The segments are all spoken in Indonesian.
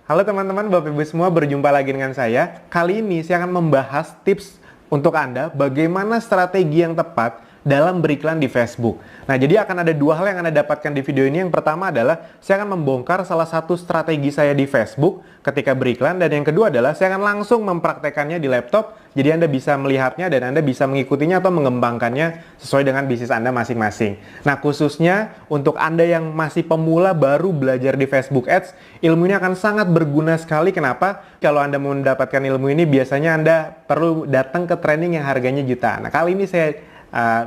Halo teman-teman, Bapak Ibu semua, berjumpa lagi dengan saya. Kali ini saya akan membahas tips untuk Anda bagaimana strategi yang tepat dalam beriklan di Facebook. Nah, jadi akan ada dua hal yang Anda dapatkan di video ini. Yang pertama adalah saya akan membongkar salah satu strategi saya di Facebook ketika beriklan, dan yang kedua adalah saya akan langsung mempraktekannya di laptop. Jadi Anda bisa melihatnya dan Anda bisa mengikutinya atau mengembangkannya sesuai dengan bisnis Anda masing-masing. Nah, khususnya untuk Anda yang masih pemula baru belajar di Facebook Ads, ilmu ini akan sangat berguna sekali. Kenapa? Kalau Anda mau mendapatkan ilmu ini, biasanya Anda perlu datang ke training yang harganya jutaan. Nah, kali ini saya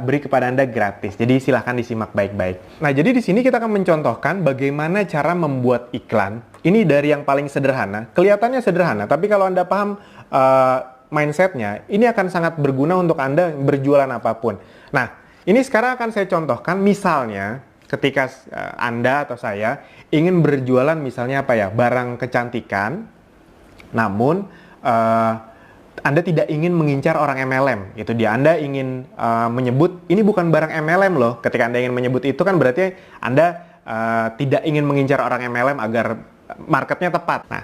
beri kepada Anda gratis. Jadi silahkan disimak baik-baik. Nah, jadi di sini kita akan mencontohkan bagaimana cara membuat iklan. Ini dari yang paling sederhana. Kelihatannya sederhana, tapi kalau Anda paham mindsetnya, ini akan sangat berguna untuk Anda berjualan apapun. Nah, ini sekarang akan saya contohkan. Misalnya, ketika Anda atau saya ingin berjualan misalnya apa ya, barang kecantikan, namun Anda tidak ingin mengincar orang MLM, itu dia. Anda ingin menyebut ini bukan barang MLM loh. Ketika Anda ingin menyebut itu kan berarti Anda tidak ingin mengincar orang MLM agar marketnya tepat. Nah,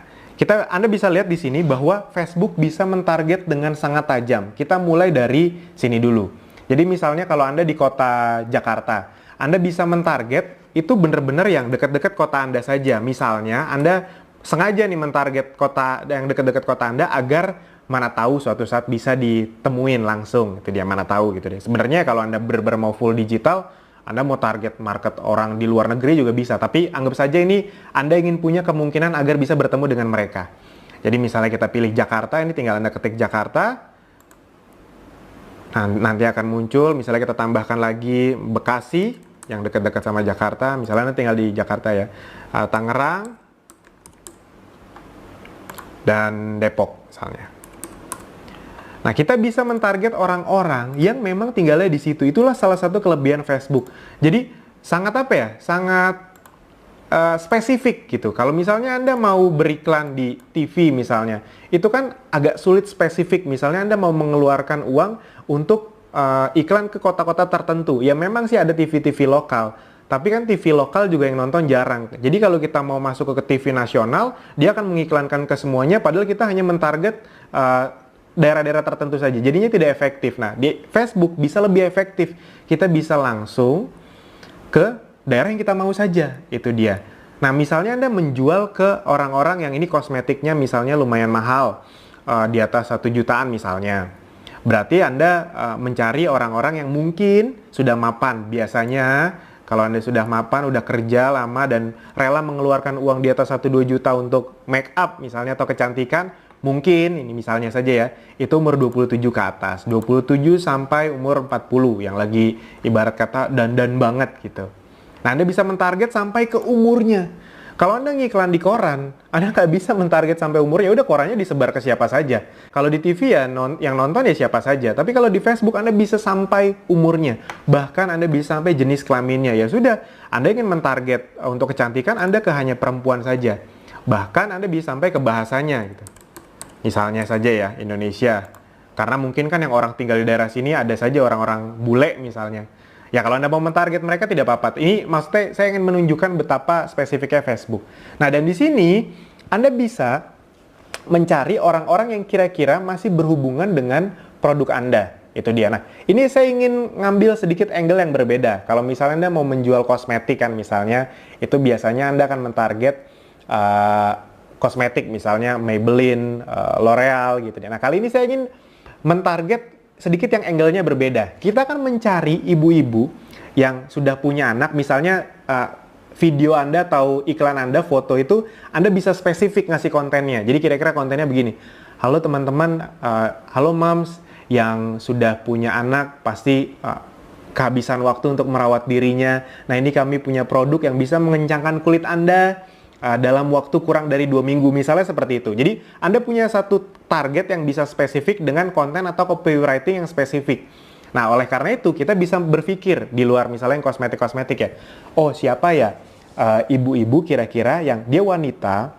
Anda bisa lihat di sini bahwa Facebook bisa mentarget dengan sangat tajam. Kita mulai dari sini dulu. Jadi misalnya kalau Anda di kota Jakarta, Anda bisa mentarget itu benar-benar yang dekat-dekat kota Anda saja. Misalnya Anda sengaja nih mentarget kota yang dekat-dekat kota Anda agar mana tahu suatu saat bisa ditemuin langsung. Itu dia, mana tahu gitu deh. Sebenarnya kalau Anda benar-benar mau full digital, Anda mau target market orang di luar negeri juga bisa. Tapi anggap saja ini Anda ingin punya kemungkinan agar bisa bertemu dengan mereka. Jadi misalnya kita pilih Jakarta, ini tinggal Anda ketik Jakarta. Nah, nanti akan muncul, misalnya kita tambahkan lagi Bekasi, yang dekat-dekat sama Jakarta. Misalnya Anda tinggal di Jakarta ya. Tangerang, dan Depok misalnya. Nah, kita bisa mentarget orang-orang yang memang tinggalnya di situ. Itulah salah satu kelebihan Facebook. Jadi, sangat apa ya? Sangat spesifik gitu. Kalau misalnya Anda mau beriklan di TV misalnya, itu kan agak sulit spesifik. Misalnya Anda mau mengeluarkan uang untuk iklan ke kota-kota tertentu. Ya memang sih ada TV-TV lokal. Tapi kan TV lokal juga yang nonton jarang. Jadi kalau kita mau masuk ke TV nasional, dia akan mengiklankan ke semuanya, padahal kita hanya mentarget daerah-daerah tertentu saja. Jadinya tidak efektif. Nah, di Facebook bisa lebih efektif. Kita bisa langsung ke daerah yang kita mau saja. Itu dia. Nah, misalnya Anda menjual ke orang-orang yang ini kosmetiknya misalnya lumayan mahal. Di atas 1 jutaan misalnya. Berarti Anda mencari orang-orang yang mungkin sudah mapan. Biasanya kalau Anda sudah mapan, udah kerja lama dan rela mengeluarkan uang di atas 1-2 juta untuk make up misalnya atau kecantikan, mungkin, ini misalnya saja ya, itu umur 27 ke atas. 27 sampai umur 40 yang lagi ibarat kata dandan banget gitu. Nah, Anda bisa mentarget sampai ke umurnya. Kalau Anda ngiklan di koran, Anda nggak bisa mentarget sampai umurnya, udah korannya disebar ke siapa saja. Kalau di TV ya, yang nonton ya siapa saja. Tapi kalau di Facebook Anda bisa sampai umurnya. Bahkan Anda bisa sampai jenis kelaminnya. Ya sudah, Anda ingin mentarget untuk kecantikan, Anda ke hanya perempuan saja. Bahkan Anda bisa sampai ke bahasanya gitu. Misalnya saja ya, Indonesia. Karena mungkin kan yang orang tinggal di daerah sini ada saja orang-orang bule misalnya. Ya kalau Anda mau mentarget mereka tidak apa-apa. Ini maksudnya saya ingin menunjukkan betapa spesifiknya Facebook. Nah, dan di sini Anda bisa mencari orang-orang yang kira-kira masih berhubungan dengan produk Anda. Itu dia. Nah, ini saya ingin ngambil sedikit angle yang berbeda. Kalau misalnya Anda mau menjual kosmetik kan misalnya, itu biasanya Anda akan mentarget kosmetik misalnya Maybelline, L'Oreal gitu. Nah, kali ini saya ingin mentarget sedikit yang angle-nya berbeda. Kita akan mencari ibu-ibu yang sudah punya anak, misalnya video Anda atau iklan Anda, foto itu Anda bisa spesifik ngasih kontennya. Jadi kira-kira kontennya begini. Halo teman-teman, halo moms yang sudah punya anak, pasti kehabisan waktu untuk merawat dirinya. Nah, ini kami punya produk yang bisa mengencangkan kulit Anda dalam waktu kurang dari 2 minggu, misalnya seperti itu. Jadi Anda punya satu target yang bisa spesifik dengan konten atau copywriting yang spesifik. Nah, oleh karena itu kita bisa berpikir di luar misalnya yang kosmetik-kosmetik ya. Oh, siapa ya ibu-ibu kira-kira yang dia wanita,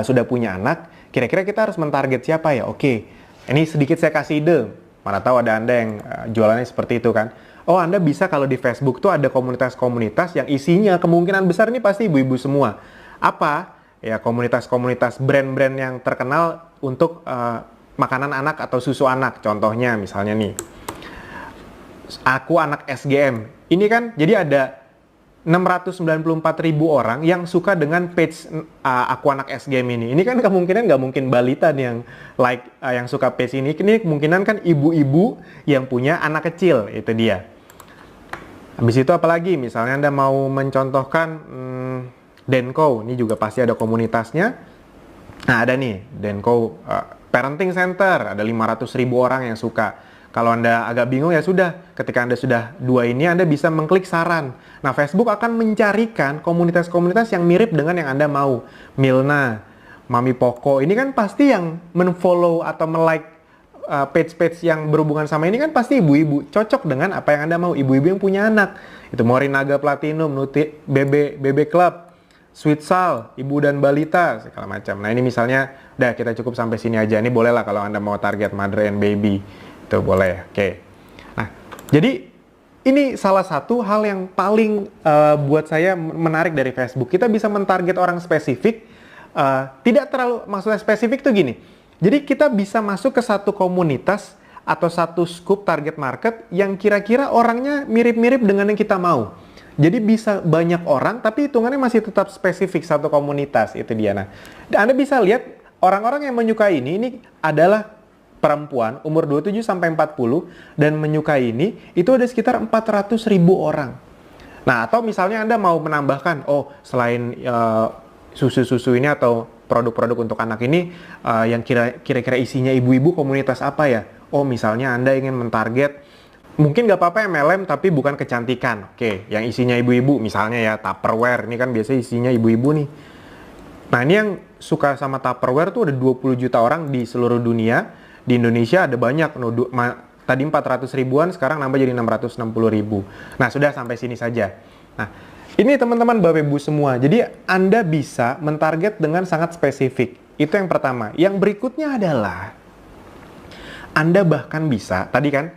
sudah punya anak, kira-kira kita harus mentarget siapa ya? Oke, ini sedikit saya kasih ide. Mana tahu ada Anda yang jualannya seperti itu kan. Oh, Anda bisa kalau di Facebook tuh ada komunitas-komunitas yang isinya kemungkinan besar ini pasti ibu-ibu semua. Apa? ya komunitas-komunitas brand-brand yang terkenal untuk makanan anak atau susu anak. Contohnya misalnya nih, aku anak SGM. Ini kan jadi ada 694.000 orang yang suka dengan page aku anak SGM ini. Ini kan kemungkinan nggak mungkin balita nih yang yang suka page ini. Ini kemungkinan kan ibu-ibu yang punya anak kecil, itu dia. Habis itu apalagi, misalnya Anda mau mencontohkan Denko, ini juga pasti ada komunitasnya. Nah ada nih, Denko Parenting Center, ada 500.000 orang yang suka. Kalau Anda agak bingung ya sudah, ketika Anda sudah dua ini, Anda bisa mengklik saran. Nah, Facebook akan mencarikan komunitas-komunitas yang mirip dengan yang Anda mau. Milna, Mami Poko, ini kan pasti yang men-follow atau me-like page-page yang berhubungan sama ini kan pasti ibu-ibu. Cocok dengan apa yang Anda mau, ibu-ibu yang punya anak. Itu Morinaga Platinum, BB Club, Sweet Sal, Ibu dan Balita, segala macam. Nah, ini misalnya, udah kita cukup sampai sini aja. Ini boleh lah kalau Anda mau target mother and baby. Itu boleh, oke. Nah, jadi ini salah satu hal yang paling buat saya menarik dari Facebook. Kita bisa mentarget orang spesifik, tidak terlalu, maksudnya spesifik tuh gini. Jadi kita bisa masuk ke satu komunitas atau satu scope target market yang kira-kira orangnya mirip-mirip dengan yang kita mau. Jadi bisa banyak orang, tapi hitungannya masih tetap spesifik satu komunitas, itu dia. Nah, Anda bisa lihat orang-orang yang menyukai ini adalah perempuan umur 27 sampai 40 dan menyukai ini itu ada sekitar 400.000 orang. Nah, atau misalnya Anda mau menambahkan, oh selain susu-susu ini atau produk-produk untuk anak ini yang kira-kira isinya ibu-ibu, komunitas apa ya? Oh misalnya Anda ingin mentarget, mungkin nggak apa-apa MLM tapi bukan kecantikan. Oke, yang isinya ibu-ibu misalnya ya Tupperware, ini kan biasanya isinya ibu-ibu nih. Nah, ini yang suka sama Tupperware tuh ada 20 juta orang di seluruh dunia. Di Indonesia ada banyak, tadi 400 ribuan, sekarang nambah jadi 660 ribu. Nah, sudah sampai sini saja. Nah, ini teman-teman Bapak Ibu semua, jadi Anda bisa mentarget dengan sangat spesifik. Itu yang pertama. Yang berikutnya adalah, Anda bahkan bisa, tadi kan,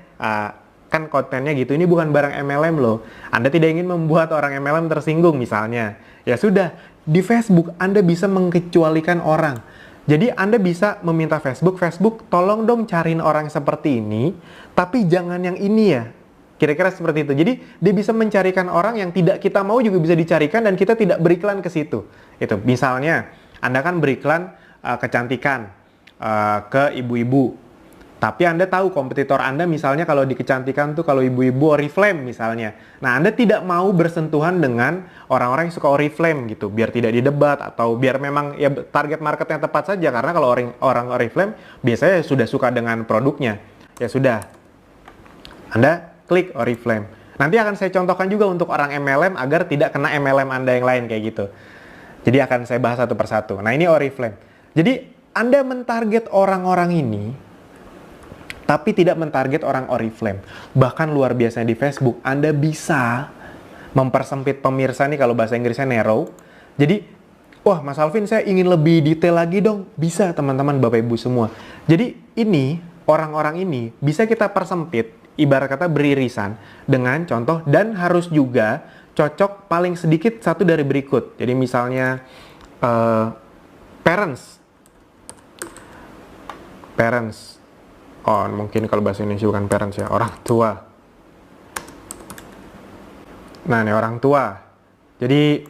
kan kontennya gitu, ini bukan barang MLM loh. Anda tidak ingin membuat orang MLM tersinggung misalnya. Ya sudah, di Facebook Anda bisa mengecualikan orang. Jadi Anda bisa meminta Facebook, tolong dong cariin orang seperti ini, tapi jangan yang ini ya. Kira-kira seperti itu. Jadi dia bisa mencarikan orang yang tidak kita mau juga bisa dicarikan dan kita tidak beriklan ke situ. Itu misalnya Anda kan beriklan kecantikan ke ibu-ibu. Tapi Anda tahu kompetitor Anda misalnya kalau di kecantikan tuh kalau ibu-ibu Oriflame misalnya. Nah, Anda tidak mau bersentuhan dengan orang-orang yang suka Oriflame gitu, biar tidak didebat atau biar memang ya target market yang tepat saja, karena kalau orang Oriflame biasanya sudah suka dengan produknya. Ya sudah. Anda klik Oriflame. Nanti akan saya contohkan juga untuk orang MLM agar tidak kena MLM Anda yang lain kayak gitu. Jadi akan saya bahas satu persatu. Nah, ini Oriflame. Jadi Anda mentarget orang-orang ini tapi tidak mentarget orang Oriflame. Bahkan luar biasanya di Facebook, Anda bisa mempersempit pemirsa nih, kalau bahasa Inggrisnya narrow. Jadi, wah Mas Alvin saya ingin lebih detail lagi dong. Bisa teman-teman Bapak Ibu semua. Jadi ini, orang-orang ini bisa kita persempit, ibarat kata beririsan dengan contoh, dan harus juga cocok paling sedikit satu dari berikut. Jadi misalnya, parents. Oh, mungkin kalau bahasa Indonesia bukan parents ya, orang tua. Nah, ini orang tua. Jadi,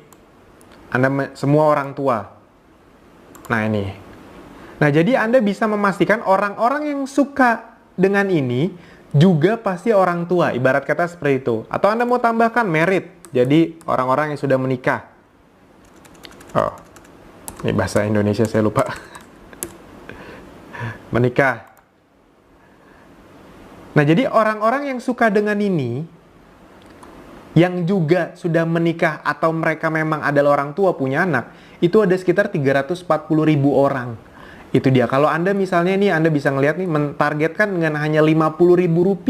Anda semua orang tua. Nah, ini. Nah, jadi Anda bisa memastikan orang-orang yang suka dengan ini juga pasti orang tua, ibarat kata seperti itu. Atau Anda mau tambahkan married, jadi orang-orang yang sudah menikah. Oh, ini bahasa Indonesia saya lupa. Menikah. Nah, jadi orang-orang yang suka dengan ini, yang juga sudah menikah atau mereka memang adalah orang tua punya anak, itu ada sekitar 340.000 orang. Itu dia. Kalau Anda misalnya ini, Anda bisa ngelihat nih, mentargetkan dengan hanya Rp50.000,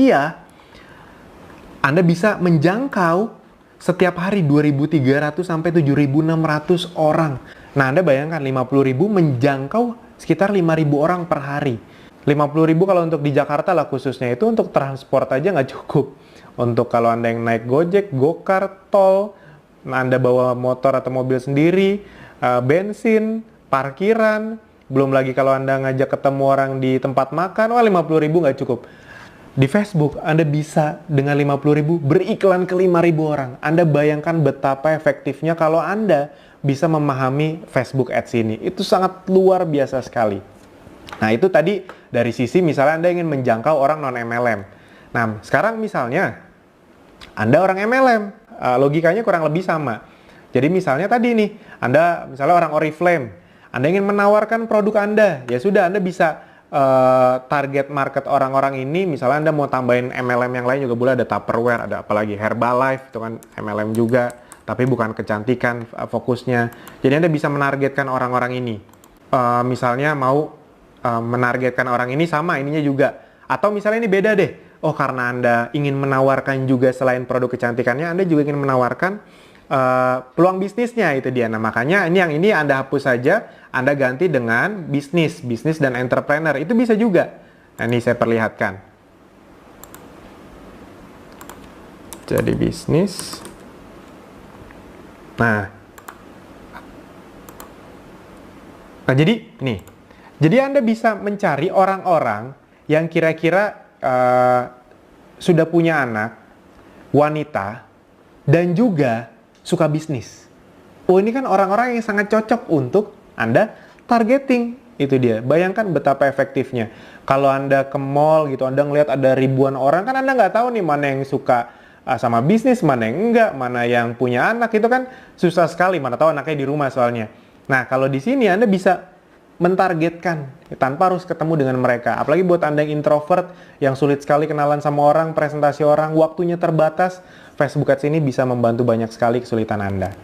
Anda bisa menjangkau setiap hari 2.300 sampai 7.600 orang. Nah, Anda bayangkan 50.000 menjangkau sekitar 5.000 orang per hari. 50.000 kalau untuk di Jakarta lah khususnya, itu untuk transport aja nggak cukup. Untuk kalau Anda yang naik Gojek, Gokar, tol, Anda bawa motor atau mobil sendiri, bensin, parkiran, belum lagi kalau Anda ngajak ketemu orang di tempat makan, wah 50.000 nggak cukup. Di Facebook, Anda bisa dengan 50.000 beriklan ke 5.000 orang. Anda bayangkan betapa efektifnya kalau Anda bisa memahami Facebook Ads ini. Itu sangat luar biasa sekali. Nah, itu tadi dari sisi misalnya Anda ingin menjangkau orang non-MLM. Nah, sekarang misalnya Anda orang MLM, logikanya kurang lebih sama. Jadi misalnya tadi nih, Anda misalnya orang Oriflame, Anda ingin menawarkan produk Anda, ya sudah Anda bisa target market orang-orang ini, misalnya Anda mau tambahin MLM yang lain juga boleh, ada Tupperware, ada apalagi Herbalife, itu kan MLM juga, tapi bukan kecantikan fokusnya. Jadi Anda bisa menargetkan orang-orang ini. Misalnya mau menargetkan orang ini sama ininya juga. Atau misalnya ini beda deh. Oh, karena Anda ingin menawarkan juga selain produk kecantikannya, Anda juga ingin menawarkan peluang bisnisnya, itu dia. Nah, makanya ini Anda hapus saja, Anda ganti dengan bisnis dan entrepreneur. Itu bisa juga. Nah, ini saya perlihatkan. Jadi bisnis. Nah, jadi nih. Jadi Anda bisa mencari orang-orang yang kira-kira sudah punya anak, wanita, dan juga suka bisnis. Oh, ini kan orang-orang yang sangat cocok untuk Anda targeting. Itu dia. Bayangkan betapa efektifnya. Kalau Anda ke mall gitu, Anda ngelihat ada ribuan orang, kan Anda nggak tahu nih mana yang suka sama bisnis, mana yang enggak, mana yang punya anak. Itu kan susah sekali, mana tahu anaknya di rumah soalnya. Nah, kalau di sini Anda bisa mentargetkan tanpa harus ketemu dengan mereka. Apalagi buat Anda yang introvert, yang sulit sekali kenalan sama orang, presentasi orang, waktunya terbatas, Facebook Ads ini bisa membantu banyak sekali kesulitan Anda.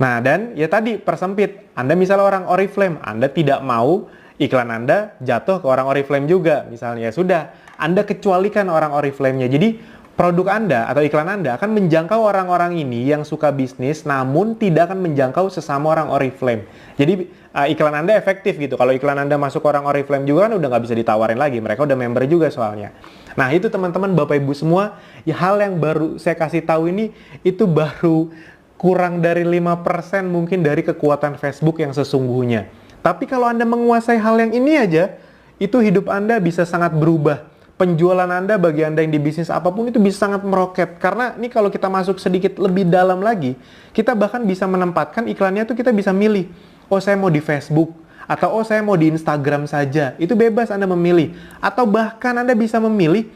Nah, dan ya tadi persempit. Anda misalnya orang Oriflame, Anda tidak mau iklan Anda jatuh ke orang Oriflame juga. Misalnya ya sudah, Anda kecualikan orang Oriflame-nya. Jadi produk Anda atau iklan Anda akan menjangkau orang-orang ini yang suka bisnis, namun tidak akan menjangkau sesama orang Oriflame. Jadi iklan Anda efektif gitu. Kalau iklan Anda masuk orang Oriflame juga kan udah nggak bisa ditawarin lagi. Mereka udah member juga soalnya. Nah, itu teman-teman, Bapak Ibu semua, ya, hal yang baru saya kasih tahu ini, itu baru kurang dari 5% mungkin dari kekuatan Facebook yang sesungguhnya. Tapi kalau Anda menguasai hal yang ini aja, itu hidup Anda bisa sangat berubah. Penjualan Anda bagi Anda yang di bisnis apapun itu bisa sangat meroket. Karena ini kalau kita masuk sedikit lebih dalam lagi, kita bahkan bisa menempatkan iklannya tuh kita bisa milih. Oh, saya mau di Facebook. Atau oh, saya mau di Instagram saja. Itu bebas Anda memilih. Atau bahkan Anda bisa memilih,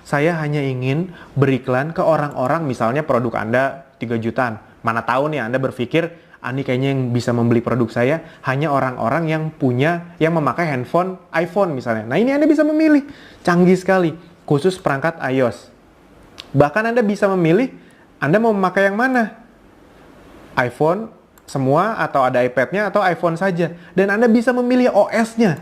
saya hanya ingin beriklan ke orang-orang, misalnya produk Anda 3 jutaan. Mana tahu nih Anda berpikir, ini kayaknya yang bisa membeli produk saya hanya orang-orang yang memakai handphone iPhone misalnya. Nah, ini Anda bisa memilih. Canggih sekali. Khusus perangkat iOS. Bahkan Anda bisa memilih, Anda mau memakai yang mana? iPhone semua, atau ada iPad-nya, atau iPhone saja. Dan Anda bisa memilih OS-nya.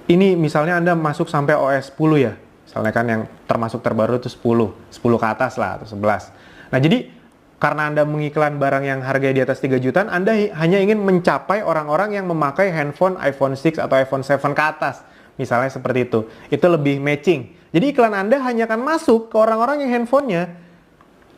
Ini misalnya Anda masuk sampai OS 10 ya. Misalnya kan yang termasuk terbaru itu 10 ke atas lah, atau 11. Nah, jadi karena Anda mengiklan barang yang harganya di atas 3 jutaan, Anda hanya ingin mencapai orang-orang yang memakai handphone iPhone 6 atau iPhone 7 ke atas. Misalnya seperti itu. Itu lebih matching. Jadi iklan Anda hanya akan masuk ke orang-orang yang handphonenya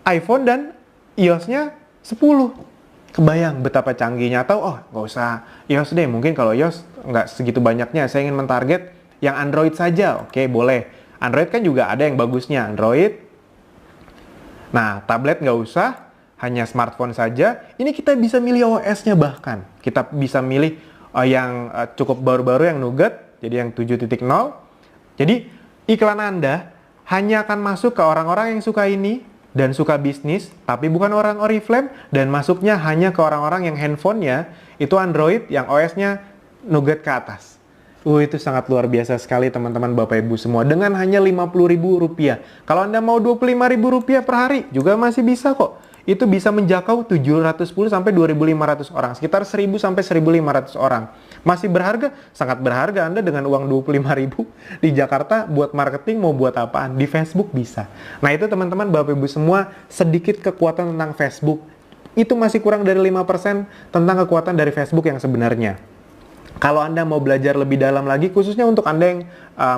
iPhone dan iOS-nya 10. Kebayang betapa canggihnya. Atau, nggak usah iOS deh. Mungkin kalau iOS nggak segitu banyaknya. Saya ingin mentarget yang Android saja. Oke, boleh. Android kan juga ada yang bagusnya. Android. Nah, tablet nggak usah. Hanya smartphone saja. Ini kita bisa milih OS-nya bahkan. Kita bisa milih yang cukup baru-baru, yang Nougat. Jadi yang 7.0. Jadi iklan Anda hanya akan masuk ke orang-orang yang suka ini dan suka bisnis, tapi bukan orang Oriflame, dan masuknya hanya ke orang-orang yang handphonenya itu Android, yang OS-nya Nougat ke atas. Itu sangat luar biasa sekali teman-teman, Bapak Ibu semua. Dengan hanya Rp50.000. Kalau Anda mau Rp25.000 per hari, juga masih bisa kok. Itu bisa menjangkau 710 sampai 2.500 orang. Sekitar 1.000 sampai 1.500 orang. Masih berharga? Sangat berharga. Anda dengan uang 25.000 di Jakarta buat marketing mau buat apaan? Di Facebook bisa. Nah, itu teman-teman, Bapak Ibu semua, sedikit kekuatan tentang Facebook. Itu masih kurang dari 5% tentang kekuatan dari Facebook yang sebenarnya. Kalau Anda mau belajar lebih dalam lagi, khususnya untuk Anda yang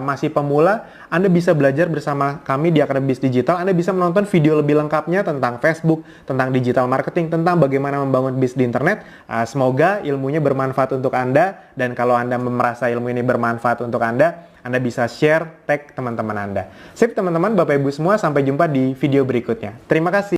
masih pemula, Anda bisa belajar bersama kami di Akademi Bisnis Digital. Anda bisa menonton video lebih lengkapnya tentang Facebook, tentang digital marketing, tentang bagaimana membangun bisnis di internet. Semoga ilmunya bermanfaat untuk Anda, dan kalau Anda merasa ilmu ini bermanfaat untuk Anda bisa share, tag teman-teman Anda. Sip teman-teman, Bapak Ibu semua, sampai jumpa di video berikutnya. Terima kasih.